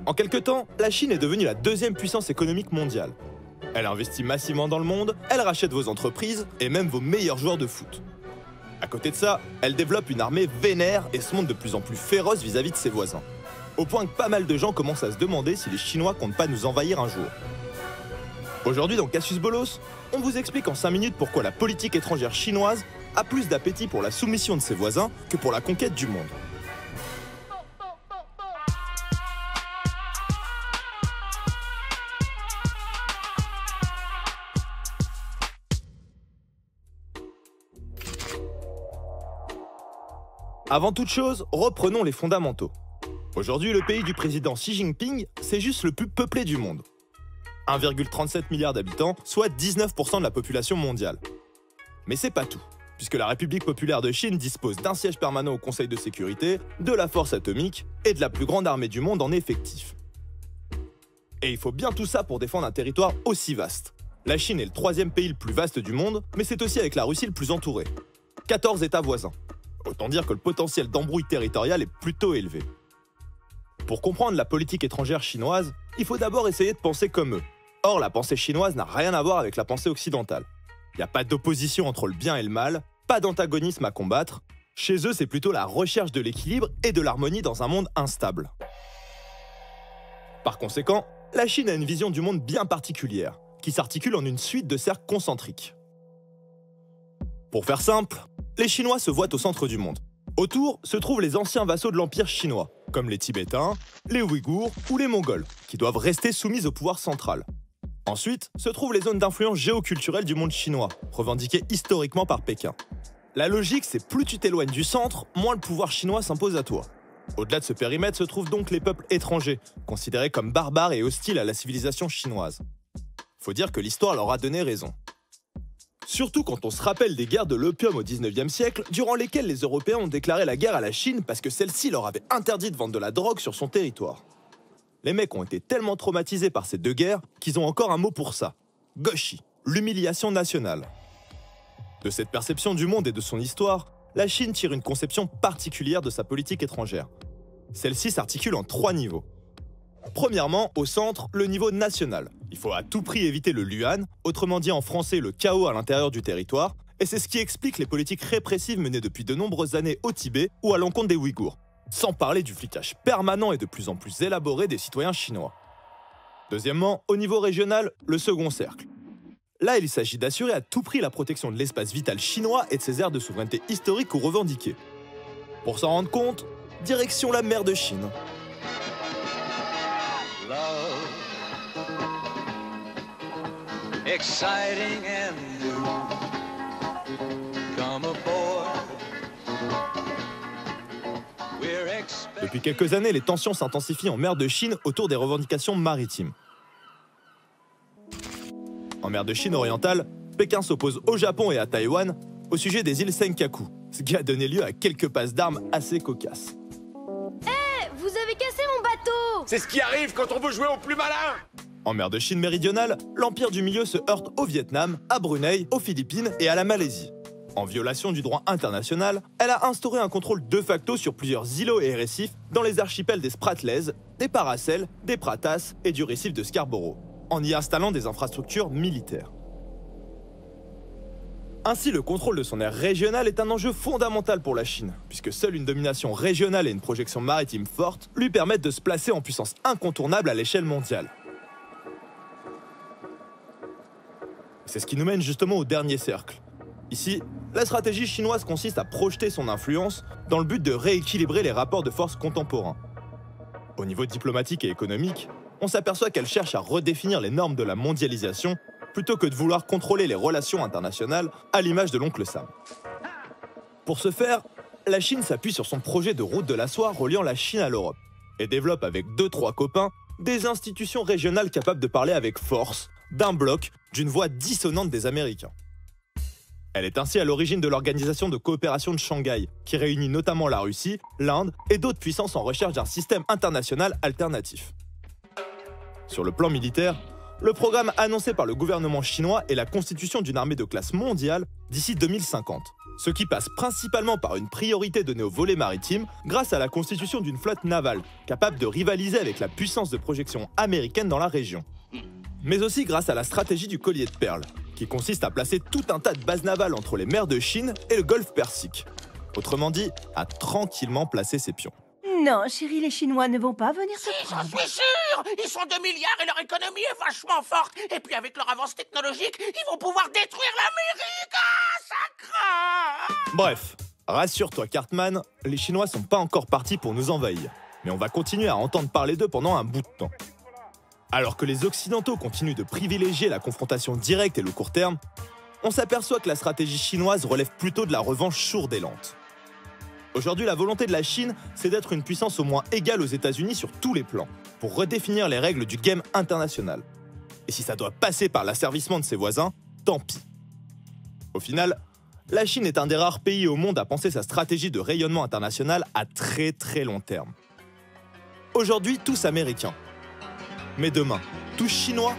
En quelque temps, la Chine est devenue la deuxième puissance économique mondiale. Elle investit massivement dans le monde, elle rachète vos entreprises et même vos meilleurs joueurs de foot. À côté de ça, elle développe une armée vénère et se montre de plus en plus féroce vis-à-vis de ses voisins. Au point que pas mal de gens commencent à se demander si les Chinois comptent pas nous envahir un jour. Aujourd'hui dans Cassius Bolos, on vous explique en 5 minutes pourquoi la politique étrangère chinoise a plus d'appétit pour la soumission de ses voisins que pour la conquête du monde. Avant toute chose, reprenons les fondamentaux. Aujourd'hui, le pays du président Xi Jinping, c'est juste le plus peuplé du monde. 1,37 milliard d'habitants, soit 19% de la population mondiale. Mais c'est pas tout, puisque la République populaire de Chine dispose d'un siège permanent au Conseil de sécurité, de la force atomique et de la plus grande armée du monde en effectif. Et il faut bien tout ça pour défendre un territoire aussi vaste. La Chine est le 3e pays le plus vaste du monde, mais c'est aussi avec la Russie le plus entouré. 14 États voisins. Autant dire que le potentiel d'embrouille territoriale est plutôt élevé. Pour comprendre la politique étrangère chinoise, il faut d'abord essayer de penser comme eux. Or, la pensée chinoise n'a rien à voir avec la pensée occidentale. Il n'y a pas d'opposition entre le bien et le mal, pas d'antagonisme à combattre. Chez eux, c'est plutôt la recherche de l'équilibre et de l'harmonie dans un monde instable. Par conséquent, la Chine a une vision du monde bien particulière, qui s'articule en une suite de cercles concentriques. Pour faire simple, les Chinois se voient au centre du monde. Autour se trouvent les anciens vassaux de l'Empire chinois, comme les Tibétains, les Ouïghours ou les Mongols, qui doivent rester soumis au pouvoir central. Ensuite, se trouvent les zones d'influence géoculturelle du monde chinois, revendiquées historiquement par Pékin. La logique, c'est plus tu t'éloignes du centre, moins le pouvoir chinois s'impose à toi. Au-delà de ce périmètre se trouvent donc les peuples étrangers, considérés comme barbares et hostiles à la civilisation chinoise. Faut dire que l'histoire leur a donné raison. Surtout quand on se rappelle des guerres de l'opium au 19e siècle, durant lesquelles les Européens ont déclaré la guerre à la Chine parce que celle-ci leur avait interdit de vendre de la drogue sur son territoire. Les mecs ont été tellement traumatisés par ces 2 guerres qu'ils ont encore un mot pour ça. Goshi, l'humiliation nationale. De cette perception du monde et de son histoire, la Chine tire une conception particulière de sa politique étrangère. Celle-ci s'articule en 3 niveaux. Premièrement, au centre, le niveau national. Il faut à tout prix éviter le Luan, autrement dit en français le chaos à l'intérieur du territoire, et c'est ce qui explique les politiques répressives menées depuis de nombreuses années au Tibet ou à l'encontre des Ouïghours, sans parler du flicage permanent et de plus en plus élaboré des citoyens chinois. Deuxièmement, au niveau régional, le second cercle. Là, il s'agit d'assurer à tout prix la protection de l'espace vital chinois et de ses aires de souveraineté historique ou revendiquées. Pour s'en rendre compte, direction la mer de Chine. Exciting and new. Come aboard. Depuis quelques années, les tensions s'intensifient en mer de Chine autour des revendications maritimes. En mer de Chine orientale, Pékin s'oppose au Japon et à Taïwan au sujet des îles Senkaku, ce qui a donné lieu à quelques passes d'armes assez cocasses. Vous avez cassé mon bateau! C'est ce qui arrive quand on veut jouer au plus malin! En mer de Chine méridionale, l'Empire du Milieu se heurte au Vietnam, à Brunei, aux Philippines et à la Malaisie. En violation du droit international, elle a instauré un contrôle de facto sur plusieurs îlots et récifs dans les archipels des Spratleys, des Paracels, des Pratas et du récif de Scarborough, en y installant des infrastructures militaires. Ainsi, le contrôle de son aire régionale est un enjeu fondamental pour la Chine, puisque seule une domination régionale et une projection maritime forte lui permettent de se placer en puissance incontournable à l'échelle mondiale. C'est ce qui nous mène justement au dernier cercle. Ici, la stratégie chinoise consiste à projeter son influence dans le but de rééquilibrer les rapports de force contemporains. Au niveau diplomatique et économique, on s'aperçoit qu'elle cherche à redéfinir les normes de la mondialisation plutôt que de vouloir contrôler les relations internationales à l'image de l'oncle Sam. Pour ce faire, la Chine s'appuie sur son projet de route de la soie reliant la Chine à l'Europe et développe avec 2-3 copains des institutions régionales capables de parler avec force, d'un bloc, d'une voix dissonante des Américains. Elle est ainsi à l'origine de l'Organisation de coopération de Shanghai, qui réunit notamment la Russie, l'Inde et d'autres puissances en recherche d'un système international alternatif. Sur le plan militaire, le programme annoncé par le gouvernement chinois est la constitution d'une armée de classe mondiale d'ici 2050. Ce qui passe principalement par une priorité donnée au volet maritime grâce à la constitution d'une flotte navale, capable de rivaliser avec la puissance de projection américaine dans la région. Mais aussi grâce à la stratégie du collier de perles, qui consiste à placer tout un tas de bases navales entre les mers de Chine et le golfe Persique. Autrement dit, à tranquillement placer ses pions. Non, chérie, les Chinois ne vont pas venir te Si, j'en prendre. suis sûr! Ils sont 2 milliards et leur économie est vachement forte. Et puis avec leur avance technologique, ils vont pouvoir détruire l'Amérique! Ah, ça craint! Bref, rassure-toi Cartman, les Chinois sont pas encore partis pour nous envahir. Mais on va continuer à entendre parler d'eux pendant un bout de temps. Alors que les Occidentaux continuent de privilégier la confrontation directe et le court terme, on s'aperçoit que la stratégie chinoise relève plutôt de la revanche sourde et lente. Aujourd'hui, la volonté de la Chine, c'est d'être une puissance au moins égale aux États-Unis sur tous les plans, pour redéfinir les règles du game international. Et si ça doit passer par l'asservissement de ses voisins, tant pis. Au final, la Chine est un des rares pays au monde à penser sa stratégie de rayonnement international à très long terme. Aujourd'hui, tous américains. Mais demain, tous chinois